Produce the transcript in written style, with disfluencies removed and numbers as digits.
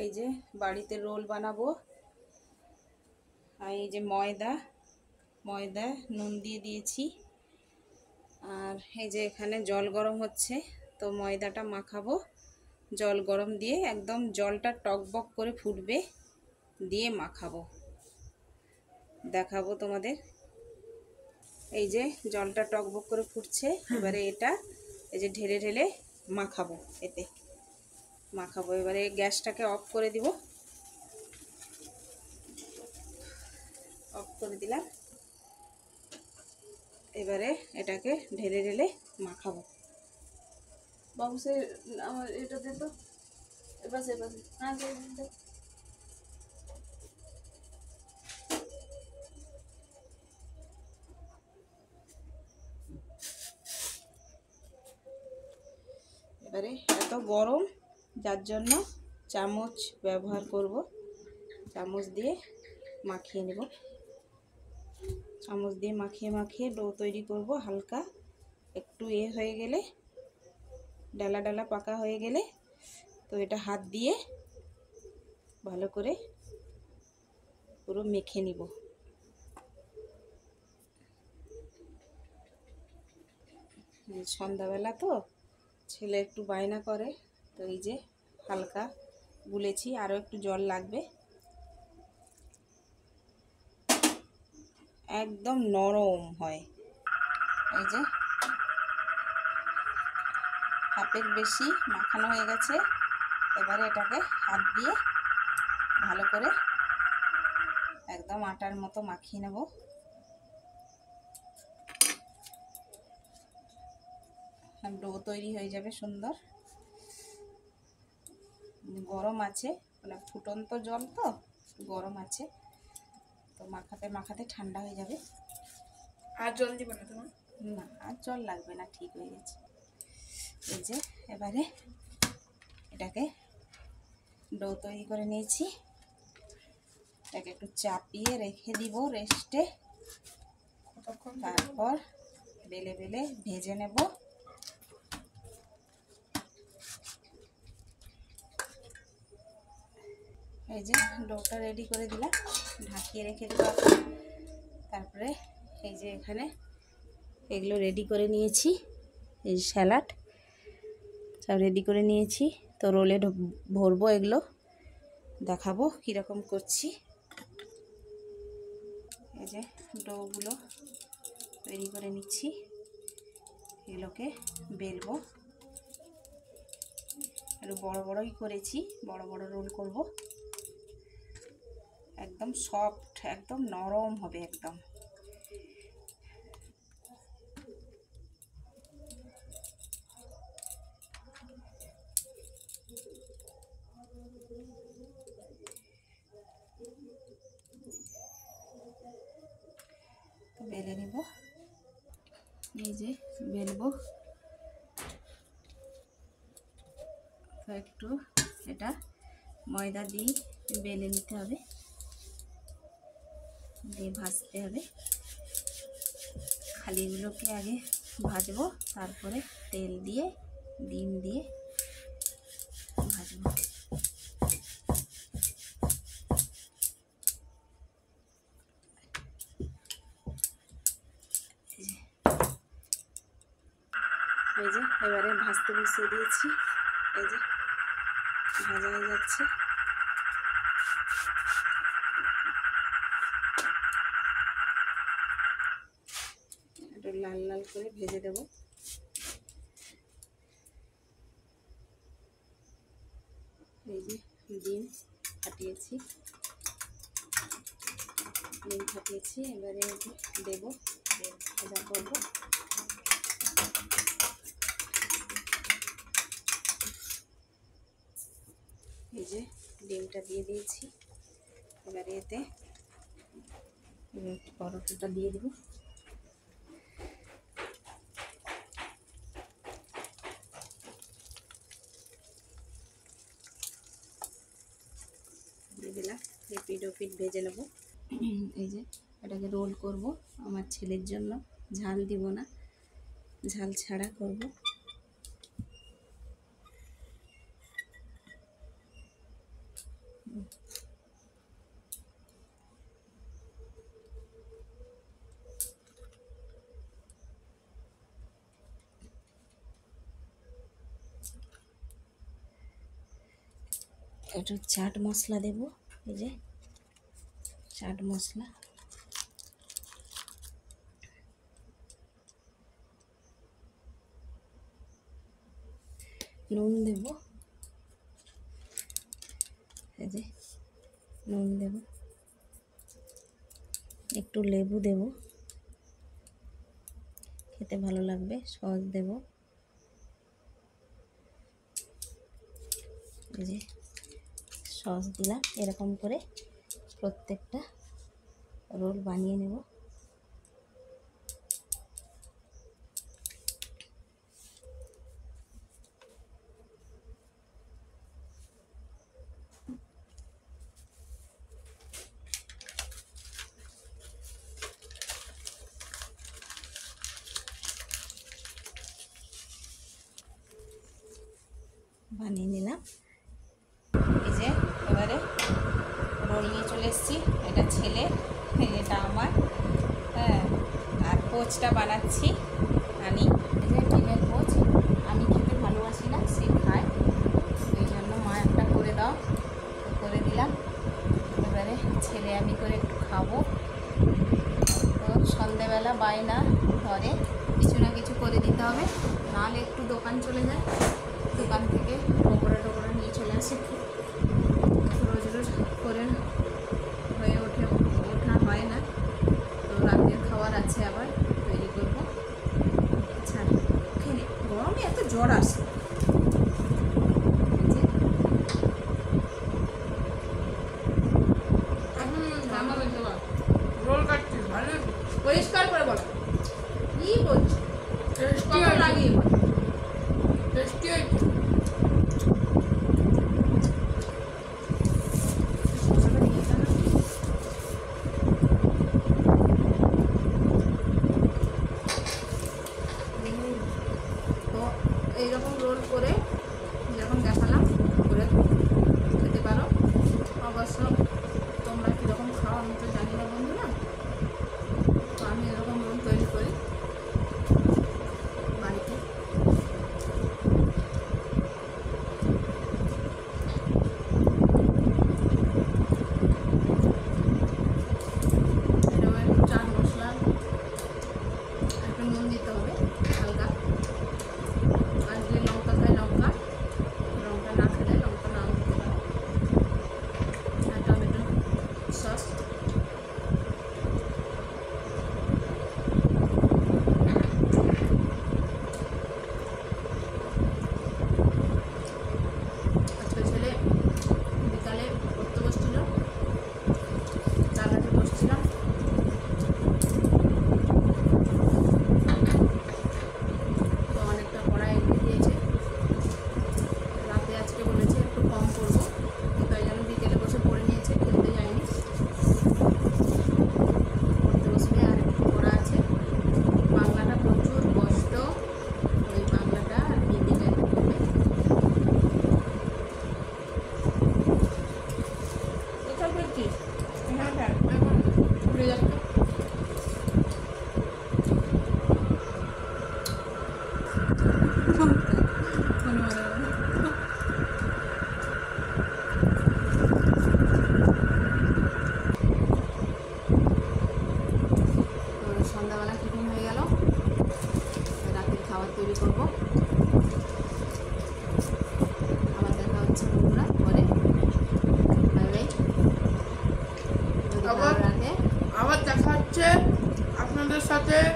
এই যে বাড়িতে রোল বানাবো। আর এই যে ময়দা নুন দিয়ে দিয়েছি। আর এই যে এখানে জল গরম হচ্ছে, তো ময়দাটা মাখাবো। জল গরম দিয়ে একদম জলটা টকবক করে ফুটবে, দিয়ে মাখাবো, দেখাবো তোমাদের। এই যে জলটা টকবক করে ফুটছে, এবারে এটা এই যে ঢেলে ঢেলে মাখাবো, এতে মাখাবো। এবারে গ্যাসটাকে অফ করে দিব, অফ করে দিলাম। এবারে এটাকে ঢেলে ঢেলে মাখাবো। বাবু সে আমার এটা দে তো, এবার হ্যাঁ দে। এবারে এত গরম, যার জন্য চামচ ব্যবহার করব, চামচ দিয়ে মাখিয়ে নেব। চামচ দিয়ে মাখিয়ে মাখিয়ে ডো তৈরি করব। হালকা একটু হয়ে গেলে, ডালা ডালা পাকা হয়ে গেলে, তো এটা হাত দিয়ে ভালো করে পুরো মেখে নিব। সন্ধ্যাবেলা তো ছেলে একটু বায়না করে, তো এই যে হালকা গুলেছি, আরও একটু জল লাগবে। একদম নরম হয়। এই যে হাফের বেশি মাখানো হয়ে গেছে। এবারে এটাকে হাত দিয়ে ভালো করে একদম আটার মতো মাখিয়ে নেব। ডো তৈরি হয়ে যাবে সুন্দর। গরম আছে, মানে ফুটন্ত জল তো গরম আছে, তো মাখাতে মাখাতে ঠান্ডা হয়ে যাবে। আর জল দিবে না তোমার? না, আর জল লাগবে না, ঠিক হয়ে গেছে। এই যে এবারে এটাকে ডো তৈরি করে নিয়েছি, এটাকে একটু চাপিয়ে রেখে দিব রেস্টে। তারপর বেলে বেলে ভেজে নেব। এই যে ডোটা রেডি করে দিলাম, ঢাকিয়ে রেখে দেবো। তারপরে এই যে এখানে এগুলো রেডি করে নিয়েছি, এই স্যালাড সব রেডি করে নিয়েছি। তো রোলে ভরবো, এগুলো দেখাবো কীরকম করছি। এই যে ডোগুলো তৈরি করে নিচ্ছি, এগুলোকে বেলবো। একটু বড় বড়ই করেছি, বড় বড় রোল করব। একদম সফট, একদম নরম হবে একদম। বেলে নিব, এই যে বেলবো। তো একটু এটা ময়দা দিয়ে বেলে নিতে হবে, দিয়ে ভাজতে হবে। খালি এগুলোকে আগে ভাজবো, তারপরে তেল দিয়ে ডিম দিয়ে ভাজবো। এই যে এবারে ভাজতে বসিয়ে দিয়েছি, এই যে ভাজা হয়ে যাচ্ছে। একটু লাল লাল করে ভেজে দেব। এই যে ডিম ফাটিয়েছি, এবারে দেবো, ভাজা করবো। এই যে ডিমটা দিয়ে দিয়েছি, এবারে এতে পরোটাটা দিয়ে দেবো। দিয়ে দিলাম, এপিট ওপিট ভেজে নেব। এই যে এটাকে রোল করব আমার ছেলের জন্য, ঝাল দিব না, ঝাল ছাড়া করব। একটু চাট মশলা দেব, এই যে চাট মশলা, নুন দেব, এই যে নুন দেব, একটু লেবু দেব, খেতে ভালো লাগবে, সস দেব, এই যে সস দিলাম। এরকম করে প্রত্যেকটা রোল বানিয়ে নেব। বানিয়ে নিলাম। এই যে এবারে রোল নিয়ে চলে এসেছি। এটা ছেলে, এটা আমার, হ্যাঁ। আর পোচটা বানাচ্ছি আমি, এই যে ডিমের পোচ। আমি খেতে ভালোবাসি না, সে খায়, এই জন্য মা একটা করে দাও, করে দিলাম। এবারে ছেলে আমি করে একটু খাবো। তো সন্ধেবেলা বায়না ঘরে কিছু না কিছু করে দিতে হবে, নাহলে একটু দোকান চলে যায়, দোকান থেকে পকোড়া টকোড়া নিয়ে চলে আসে। রোজ রোজ করে হয়ে ওঠা হয় না, তো রাতের খাবার আছে, আবার তৈরি করবো। আচ্ছা, খেলে গরমে এত জ্বর আসে। রোল কাটছি ভালো, পরিষ্কার করে বলো, কি বলছো? কখন লাগিয়ে বলো। টেস্টি হয়েছে। তো এইরকম রোল করে যখন দেখালাম করে খেতে পারো। অবশ্য তোমরা কীরকম খাও আমি তো জানি না বন্ধুরা, তো আমি এরকম রোল তৈরি করি বাড়িতে। এরকম একটু চাট মশলা, একটু নুন দিতে হবে হালকা, আর যে লঙ্কা খায় লঙ্কা, লঙ্কা না খেলে লঙ্কা নাও দিতে পারে, আর টমেটো সস। আজকে ছেলে বিকালে পড়তে বসছিল, তার কাছে বসছিলাম। তো অনেকটা পড়া এগিয়ে দিয়েছে, রাতে আজকে বলেছে একটু কম করবো, তো তাই জন্য বিকেলে বসে পড়ে নিয়েছে, খেলতে যায়নি। পড়তে বসলে আর একটু পড়া আছে। বাংলাটা প্রচুর কষ্ট, ওই বাংলাটা আর হিন্দিটা একটু হবে। কোথায় করছিস? এখানটা এখন ঘুরে যাচ্ছে। তো সন্ধ্যাবেলা টিফিন হয়ে গেল, রাতের খাবার তৈরি করব। আবার দেখা হচ্ছে বন্ধুরা পরে। Bye bye. যদি ভালো আবার- লাগে আবার দেখা হচ্ছে আপনাদের সাথে